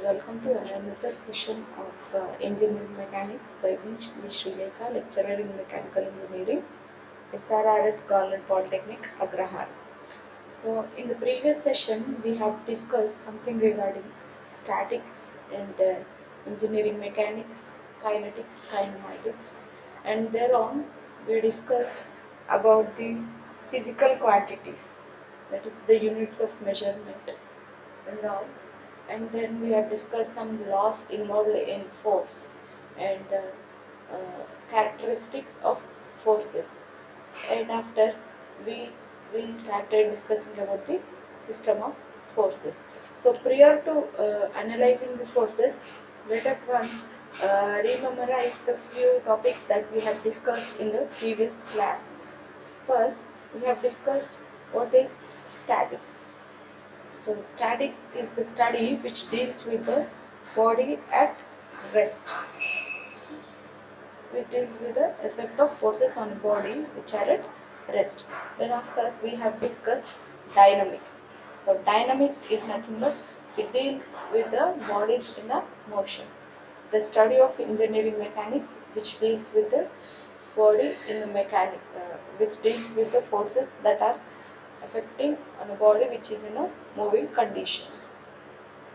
welcome to another session of Engineering Mechanics by me, Srilekha, lecturer in Mechanical Engineering, SRRS Government Polytechnic, Agrahar. So, in the previous session, we have discussed something regarding statics and engineering mechanics, kinetics, kinematics, and thereon we discussed about the physical quantities, that is, the units of measurement and all, and then we have discussed some laws involved in force and characteristics of forces, and after we we started discussing about the system of forces. So prior to analyzing the forces, let us once rememorize the few topics that we have discussed in the previous class. First, we have discussed what is statics. So statics is the study which deals with the body at rest, which deals with the effect of forces on body which are at rest. Then after we have discussed dynamics. So dynamics is nothing but it deals with the bodies in the motion. The study of engineering mechanics which deals with the body in the which deals with the forces that are affecting on a body which is in a moving condition,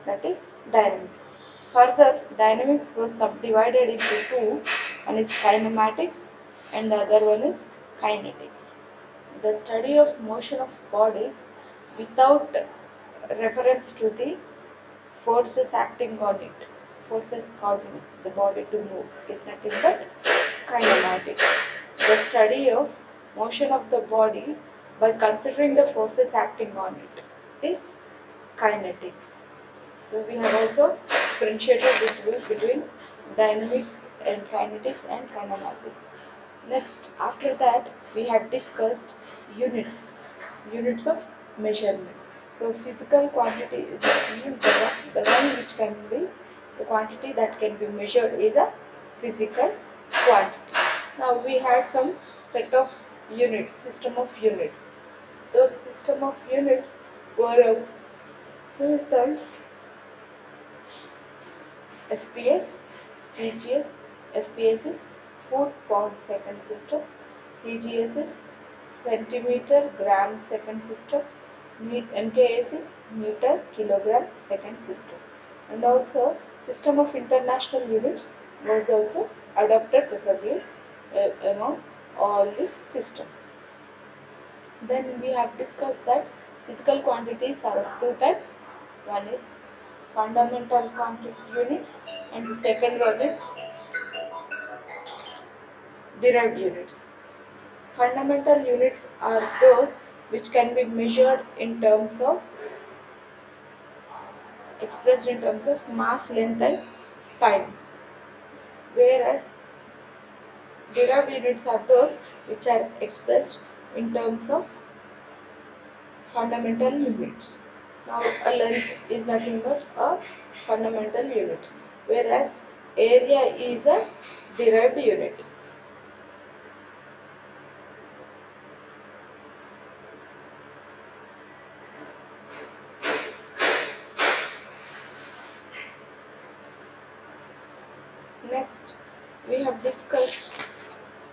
that is dynamics. Further, dynamics was subdivided into two, one is kinematics and the other one is kinetics. The study of motion of bodies without reference to the forces acting on it, forces causing the body to move is nothing but kinematics. The study of motion of the body by considering the forces acting on it is kinetics. So we have also differentiated between dynamics and kinetics and kinematics. Next, after that, we have discussed units, units of measurement. So physical quantity is the one which can be, the quantity that can be measured is a physical quantity. Now we had some set of units, system of units. Those system of units were a full time FPS, CGS. FPS is foot pound second system. CGS is centimeter gram second system. MKS is meter kilogram second system. And also system of international units was also adopted preferably among all the systems. Then we have discussed that physical quantities are of two types. One is fundamental quantity units and the second one is derived units. Fundamental units are those which can be measured in terms of, expressed in terms of mass, length and time, whereas derived units are those which are expressed in terms of fundamental units. Now a length is nothing but a fundamental unit, whereas area is a derived unit. Next, we have discussed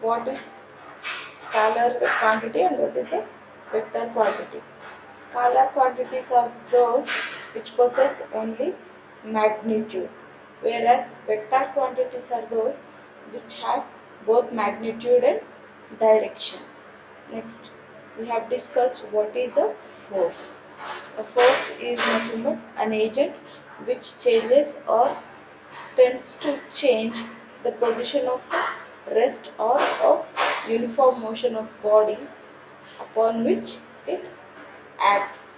what is scalar quantity and what is a vector quantity. Scalar quantities are those which possess only magnitude, whereas vector quantities are those which have both magnitude and direction. Next, we have discussed what is a force. A force is nothing but an agent which changes or tends to change the position of rest or of uniform motion of body upon which it acts.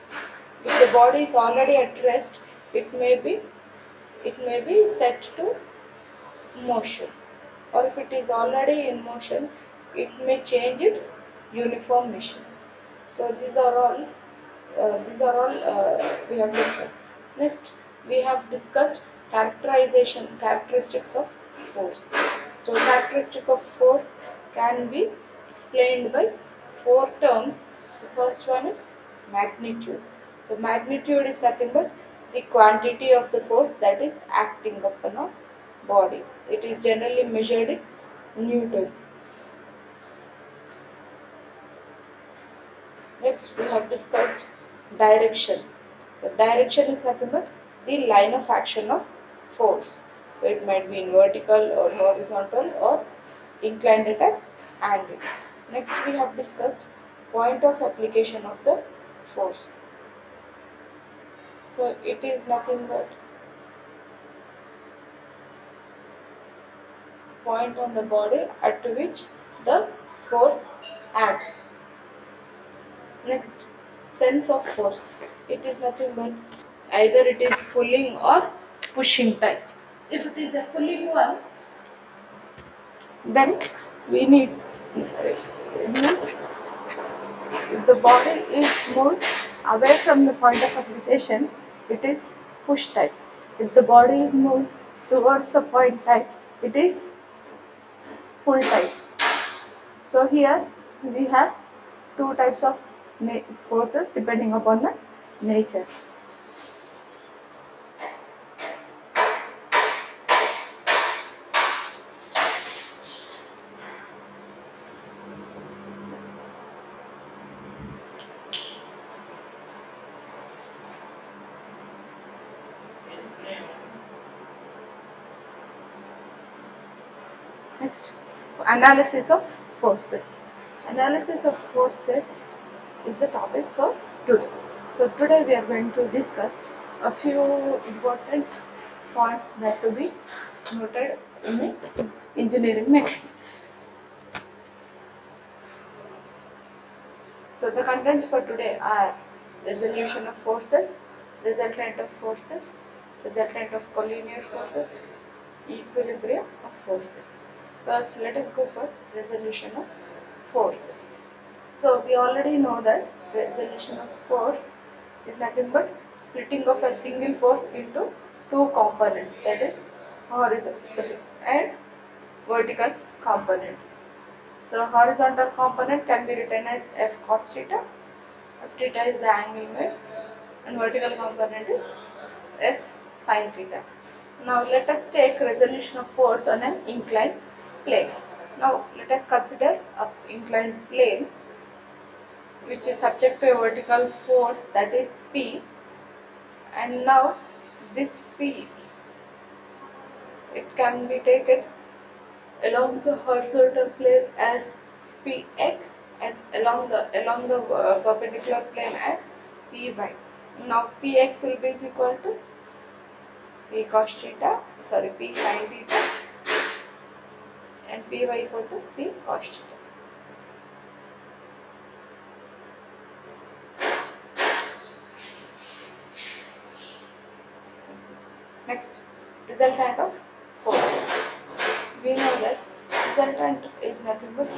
If the body is already at rest, it may be set to motion, or if it is already in motion, it may change its uniform motion. So these are all we have discussed. Next, we have discussed characteristics of force. So characteristic of force can be explained by four terms. The first one is magnitude. So magnitude is nothing but the quantity of the force that is acting upon a body. It is generally measured in newtons. Next, we have discussed direction. The direction is nothing but the line of action of force. So it might be in vertical or horizontal or inclined at an angle. Next, we have discussed point of application of the force. So it is nothing but point on the body at which the force acts. Next, sense of force. It is nothing but either it is pulling or pushing type. If it is a pulling one, then we need it means if the body is moved away from the point of application, it is push type. If the body is moved towards the point type, it is pull type. So here we have two types of forces depending upon the nature. Next, analysis of forces. Analysis of forces is the topic for today. So today we are going to discuss a few important points that to be noted in the engineering mechanics. So the contents for today are resolution of forces, resultant of forces, resultant of collinear forces, equilibrium of forces. First, let us go for resolution of forces. So we already know that resolution of force is nothing but splitting of a single force into two components, that is horizontal and vertical component. So horizontal component can be written as F cos theta. F theta is the angle made, and vertical component is F sin theta. Now let us take resolution of force on an inclined plane. Now let us consider an inclined plane which is subject to a vertical force, that is P, and now this P, it can be taken along the horizontal plane as Px and along the perpendicular plane as Py. Now Px will be is equal to P cos theta, sorry, P sin theta, and Py equal to P cos theta. Next, resultant of force. We know that resultant is nothing but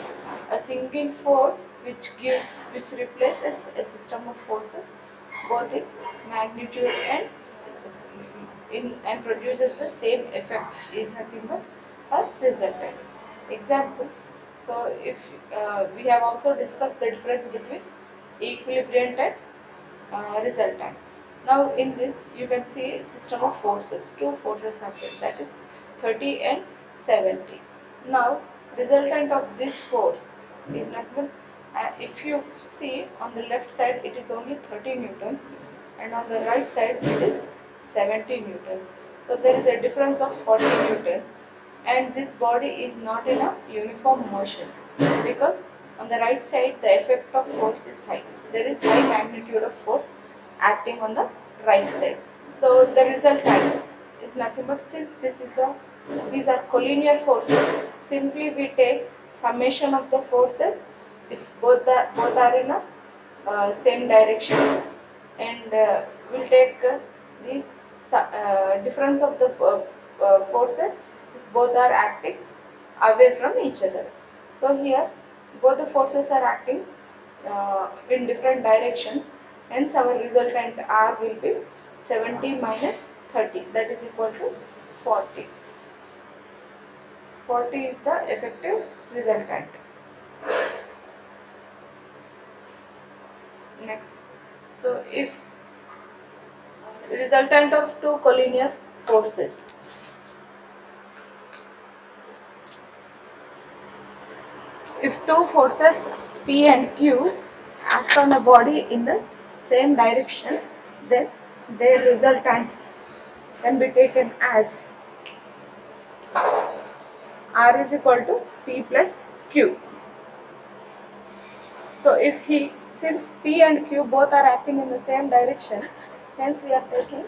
a single force which replaces a system of forces both in magnitude and produces the same effect is nothing but a resultant. Example. So if we have also discussed the difference between equilibrium and resultant. Now in this you can see system of forces. Two forces are there, that is 30 and 70. Now resultant of this force is nothing if you see on the left side it is only 30 newtons and on the right side it is 70 newtons. So there is a difference of 40 newtons and this body is not in a uniform motion because on the right side the effect of force is high. There is high magnitude of force acting on the right side. So the resultant is nothing but since these are collinear forces, simply we take summation of the forces if both are in a same direction and we'll take this difference of the forces if both are acting away from each other. So here both the forces are acting in different directions, hence our resultant R will be 70 minus 30, that is equal to 40. 40 is the effective resultant. Next, so if resultant of two collinear forces. If two forces P and Q act on a body in the same direction, then their resultants can be taken as R is equal to P plus Q. So since P and Q both are acting in the same direction, hence we are taking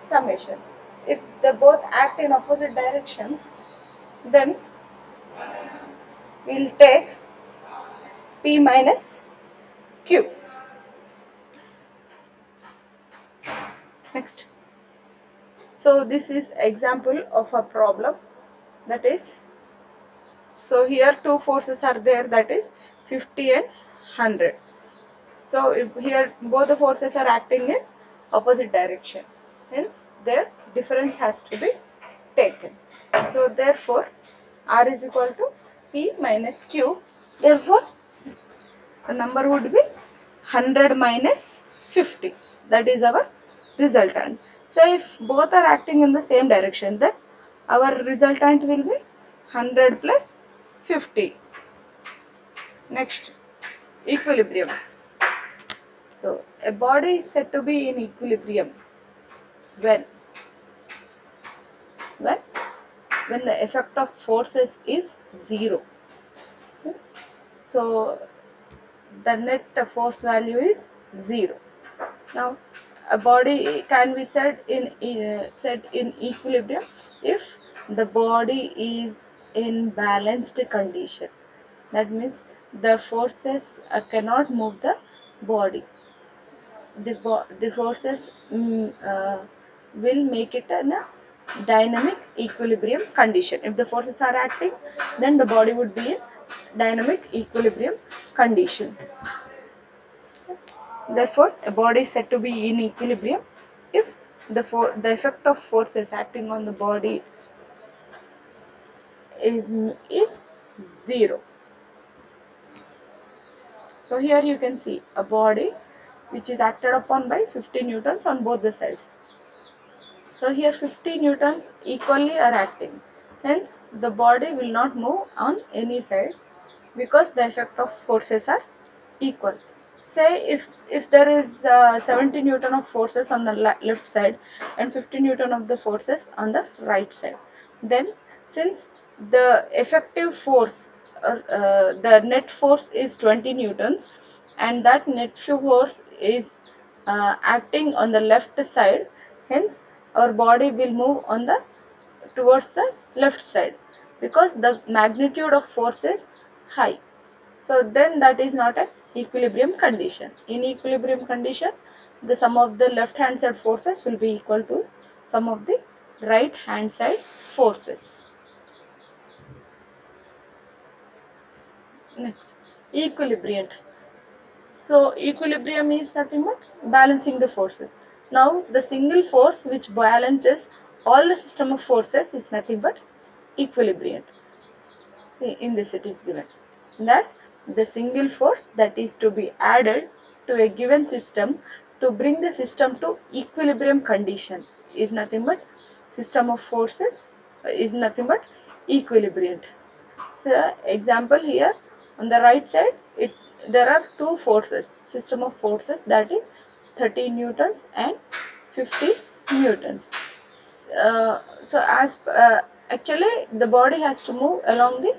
summation. If they both act in opposite directions, then we'll take P minus Q. Next. So this is example of a problem, that is, so here two forces are there, that is 50 and 100. So if here both the forces are acting in opposite direction, hence their difference has to be taken. So therefore R is equal to P minus Q. Therefore the number would be 100 minus 50. That is our resultant. So if both are acting in the same direction, then our resultant will be 100 plus 50. Next, equilibrium. So a body is said to be in equilibrium when when when the effect of forces is zero. Yes. So the net force value is zero. Now a body can be set in equilibrium if the body is in balanced condition. That means the forces cannot move the body. The forces will make it in a dynamic equilibrium condition. If the forces are acting, then the body would be in dynamic equilibrium condition. Therefore, a body is said to be in equilibrium if the effect of forces acting on the body is zero. So here you can see a body which is acted upon by 50 newtons on both the sides. So here 50 newtons equally are acting. Hence the body will not move on any side because the effect of forces are equal. Say if there is 70 newton of forces on the left side and 50 newton of the forces on the right side, then since the effective force or the net force is 20 newtons and that net force is acting on the left side, hence our body will move on the towards the left side because the magnitude of force is high. So then that is not an equilibrium condition. In equilibrium condition, the sum of the left hand side forces will be equal to sum of the right hand side forces. Next, equilibrium. So equilibrium is nothing but balancing the forces. Now the single force which balances all the system of forces is nothing but equilibrium. In this it is given that the single force that is to be added to a given system to bring the system to equilibrium condition is nothing but system of forces is nothing but equilibrium. So example here on the right side, there are two forces, system of forces, that is 30 newtons and 50 newtons. So as actually the body has to move along the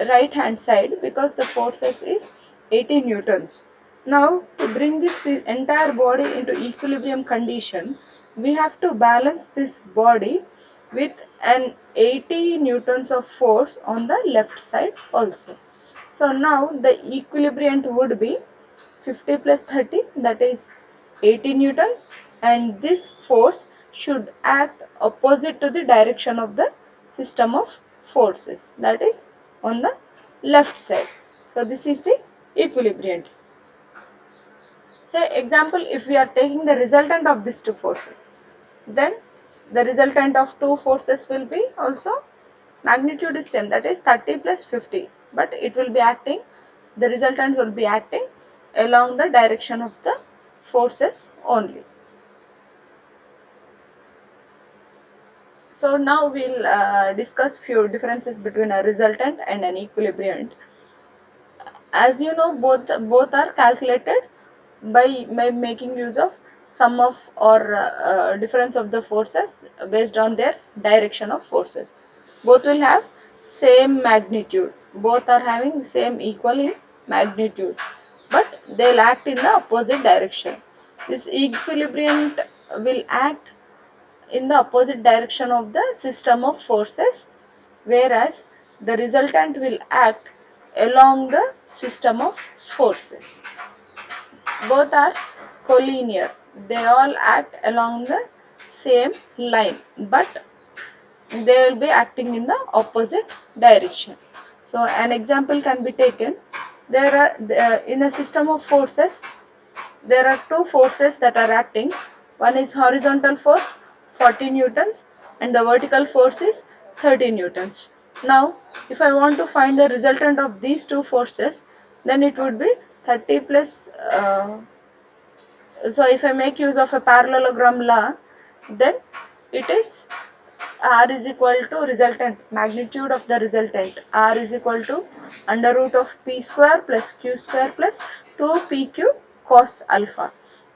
right hand side because the forces is 80 newtons. Now to bring this entire body into equilibrium condition, we have to balance this body with an 80 newtons of force on the left side also. So now the equilibrium would be 50 plus 30, that is 80 newtons, and this force should act opposite to the direction of the system of forces, that is on the left side. So this is the equilibrium. Say example, if we are taking the resultant of these two forces, then the resultant of two forces will be also magnitude is same, that is 30 plus 50, but it will be acting, the resultant will be acting along the direction of the forces only. So now we'll discuss few differences between a resultant and an equilibrium. As you know, both are calculated by making use of sum of or difference of the forces based on their direction of forces. Both will have same magnitude. Both are having same equal in magnitude, but they'll act in the opposite direction. This equilibrium will act in the opposite direction of the system of forces, whereas the resultant will act along the system of forces. Both are collinear. They all act along the same line, but they will be acting in the opposite direction. So an example can be taken. There are in a system of forces, there are two forces that are acting. One is horizontal force 40 newtons and the vertical force is 30 newtons. Now if I want to find the resultant of these two forces, then it would be 30 plus so if I make use of a parallelogram law, then it is R is equal to resultant, magnitude of the resultant. R is equal to under root of P square plus Q square plus 2PQ cos alpha.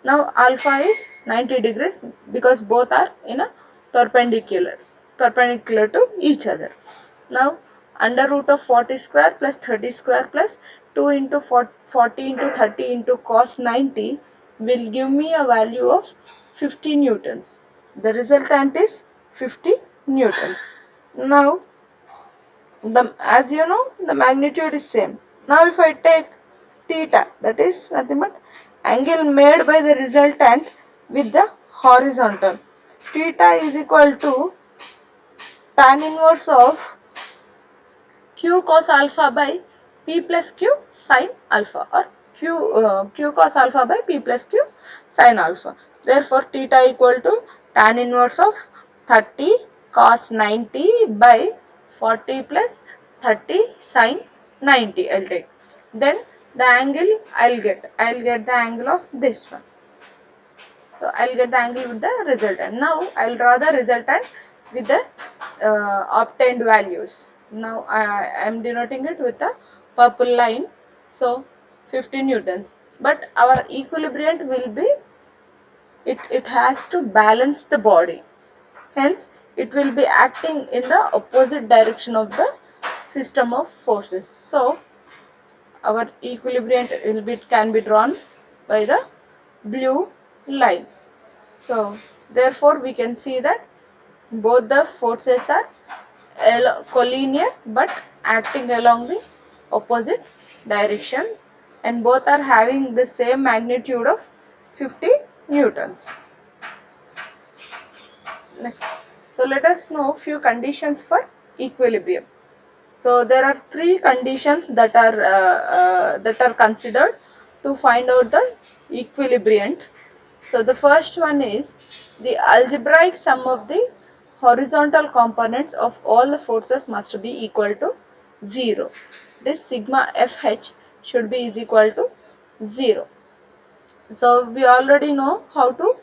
Now alpha is 90 degrees because both are in a perpendicular to each other. Now under root of 40 square plus 30 square plus 2 into 40 into 30 into cos 90 will give me a value of 50 newtons. The resultant is 50 newtons. Now as you know, the magnitude is same. Now if I take theta, that is nothing but angle made by the resultant with the horizontal. Theta is equal to tan inverse of q cos alpha by p plus q sin alpha, or q cos alpha by p plus q sin alpha. Therefore theta equal to tan inverse of 30 cos 90 by 40 plus 30 sin 90 I'll take. Then the angle I'll get the angle of this one. So I'll get the angle with the resultant. Now I'll draw the resultant with the obtained values. Now I am denoting it with a purple line. So 15 newtons. But our equilibrium will be, it has to balance the body. Hence it will be acting in the opposite direction of the system of forces. So our equilibrium can be drawn by the blue line. So therefore we can see that both the forces are collinear but acting along the opposite directions, and both are having the same magnitude of 50 newtons. Next, so let us know few conditions for equilibrium. So there are three conditions that are considered to find out the equilibrium. So the first one is the algebraic sum of the horizontal components of all the forces must be equal to 0. This sigma Fh should be is equal to 0. So we already know how to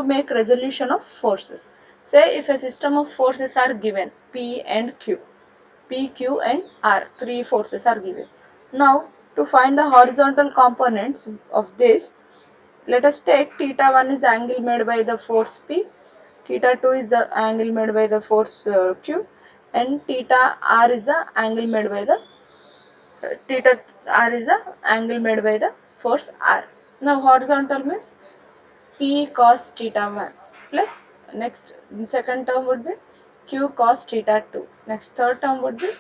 make resolution of forces. Say if a system of forces are given P and Q, P, Q and R, three forces are given. Now to find the horizontal components of this, let us take theta 1 is angle made by the force P, theta 2 is the angle made by the force Q, and theta R is the angle made by the theta R is the angle made by the force R. Now horizontal means P cos theta 1 plus next second term would be Q cos theta 2. Next third term would be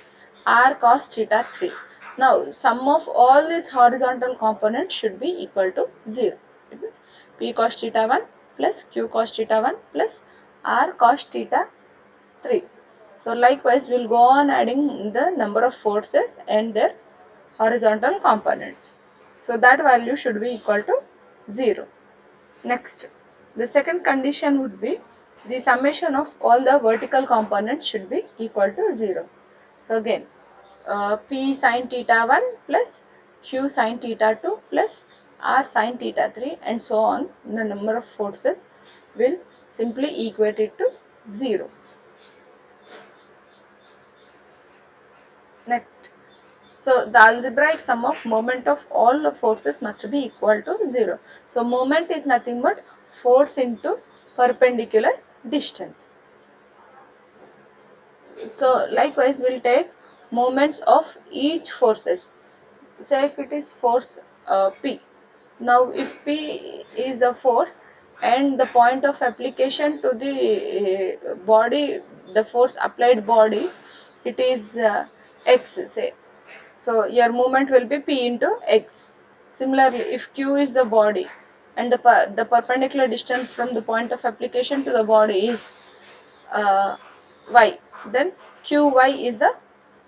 R cos theta 3. Now sum of all these horizontal components should be equal to 0. It means P cos theta 1 plus Q cos theta 1 plus R cos theta 3. So likewise we'll go on adding the number of forces and their horizontal components. So that value should be equal to 0. Next, the second condition would be the summation of all the vertical components should be equal to 0. So again, P sin theta 1 plus Q sin theta 2 plus R sin theta 3 and so on, the number of forces will simply equate it to 0. Next, so the algebraic sum of moment of all the forces must be equal to 0. So moment is nothing but force into perpendicular distance. So likewise we'll take moments of each forces. Say if it is force P. Now if P is a force and the point of application to the body, the force applied body, it is X, say. So your movement will be P into X. Similarly, if Q is the body and the perpendicular distance from the point of application to the body is Y, then Qy is the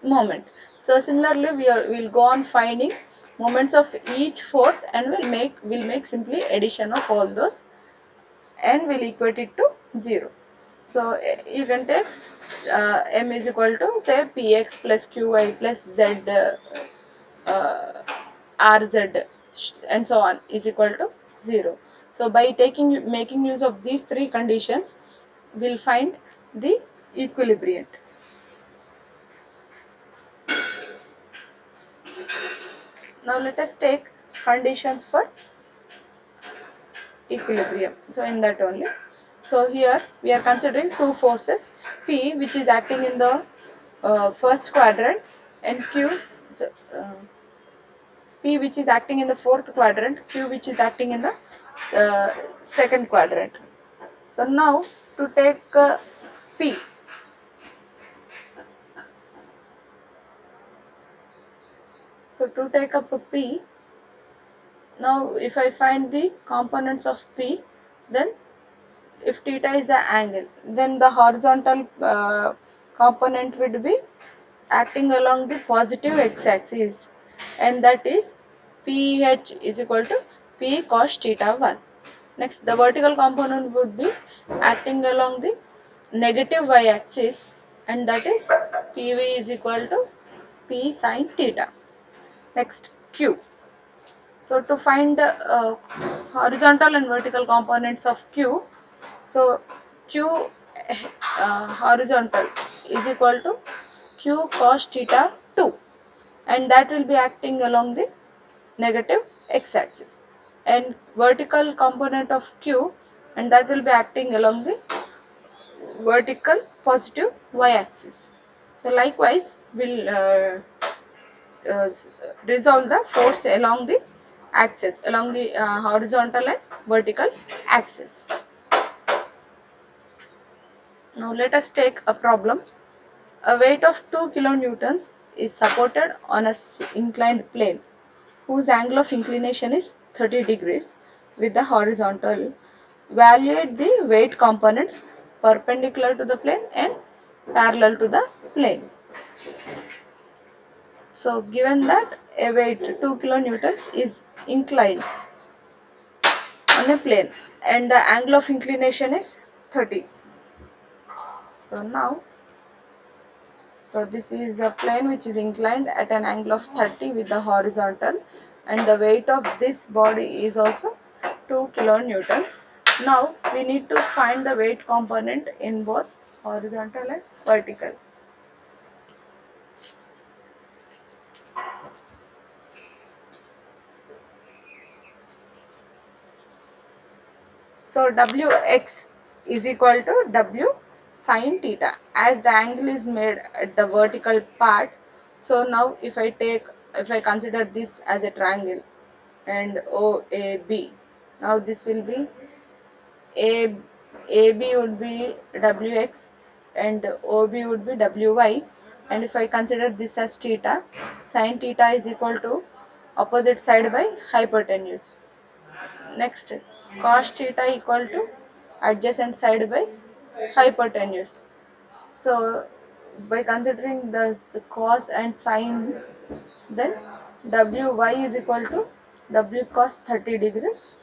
moment. So similarly, we'll go on finding moments of each force and we'll make simply addition of all those and we'll equate it to 0. So you can take M is equal to say Px plus Qy plus Z uh, Rz and so on is equal to 0. So by making use of these three conditions, we'll find the equilibrium. Now let us take conditions for equilibrium. So in that only. So here we are considering two forces, P which is acting in the first quadrant and Q, so, P which is acting in the fourth quadrant, Q which is acting in the second quadrant. So now to take P. So to take up a P, now if I find the components of P, then if theta is the angle, then the horizontal component would be acting along the positive x-axis, and that is PH is equal to P cos theta 1. Next, the vertical component would be acting along the negative y-axis, and that is PV is equal to P sin theta. Next, Q. So to find the horizontal and vertical components of Q, so Q horizontal is equal to Q cos theta 2, and that will be acting along the negative x-axis, and vertical component of Q, and that will be acting along the vertical positive y-axis. So likewise we'll uh, resolve the force along the axis, along the horizontal and vertical axis. Now let us take a problem. A weight of 2 kilonewtons is supported on a inclined plane whose angle of inclination is 30 degrees with the horizontal. Evaluate the weight components perpendicular to the plane and parallel to the plane. So given that a weight 2 kilonewtons is inclined on a plane and the angle of inclination is 30. So now, so this is a plane which is inclined at an angle of 30 with the horizontal, and the weight of this body is also 2 kilonewtons. Now we need to find the weight component in both horizontal and vertical. So Wx is equal to W sin theta, as the angle is made at the vertical part. So now if I consider this as a triangle and OAB, now this will be A AB would be Wx and OB would be Wy, and if I consider this as theta, sin theta is equal to opposite side by hypotenuse. Next, cos theta equal to adjacent side by hypotenuse. So by considering the cos and sine, then Wy is equal to W cos 30 degrees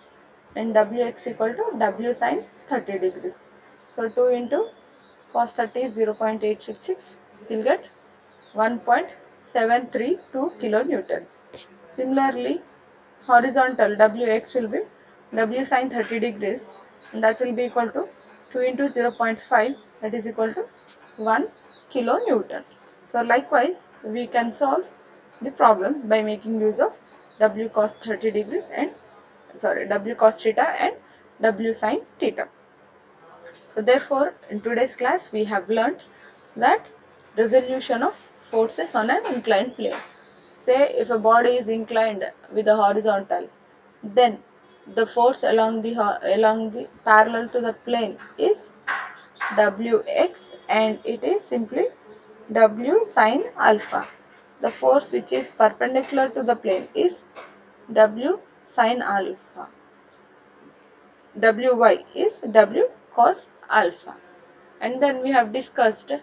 and Wx equal to W sin 30 degrees. So 2 into cos 30 is 0.866. You'll get 1.732 kilonewtons. Similarly, horizontal Wx will be W sin 30 degrees, and that will be equal to 2 into 0.5, that is equal to 1 kilonewton. So likewise we can solve the problems by making use of W cos 30 degrees and W cos theta and W sin theta. So therefore in today's class we have learnt that resolution of forces on an inclined plane. Say if a body is inclined with a horizontal, then the force along the parallel to the plane is Wx, and it is simply W sin alpha. The force which is perpendicular to the plane is W sin alpha. Wy is W cos alpha. And then we have discussed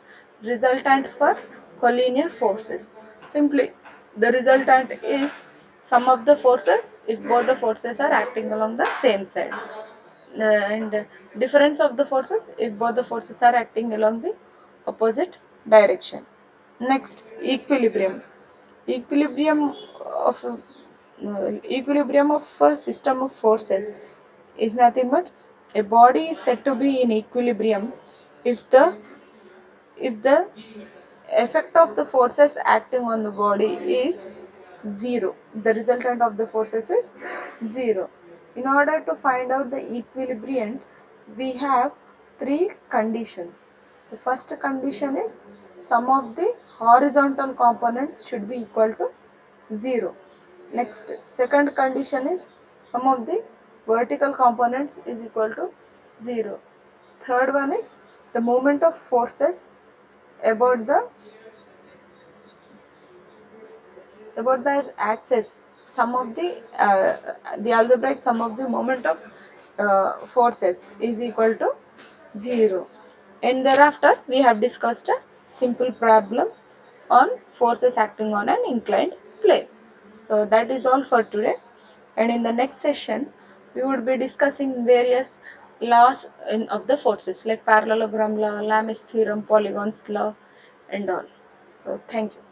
resultant for collinear forces. Simply the resultant is sum of the forces if both the forces are acting along the same side, and difference of the forces if both the forces are acting along the opposite direction. Next, equilibrium. Equilibrium equilibrium of a system of forces is nothing but a body is said to be in equilibrium if the effect of the forces acting on the body is 0. The resultant of the forces is 0. In order to find out the equilibrium, we have three conditions. The first condition is sum of the horizontal components should be equal to 0. Next, second condition is sum of the vertical components is equal to 0. Third one is the moment of forces about the axis, sum of the algebraic sum of the moment of forces is equal to 0. And thereafter we have discussed a simple problem on forces acting on an inclined plane. So that is all for today, and in the next session we would be discussing various laws of the forces like parallelogram law, Lam's theorem, Polygon's law and all. So thank you.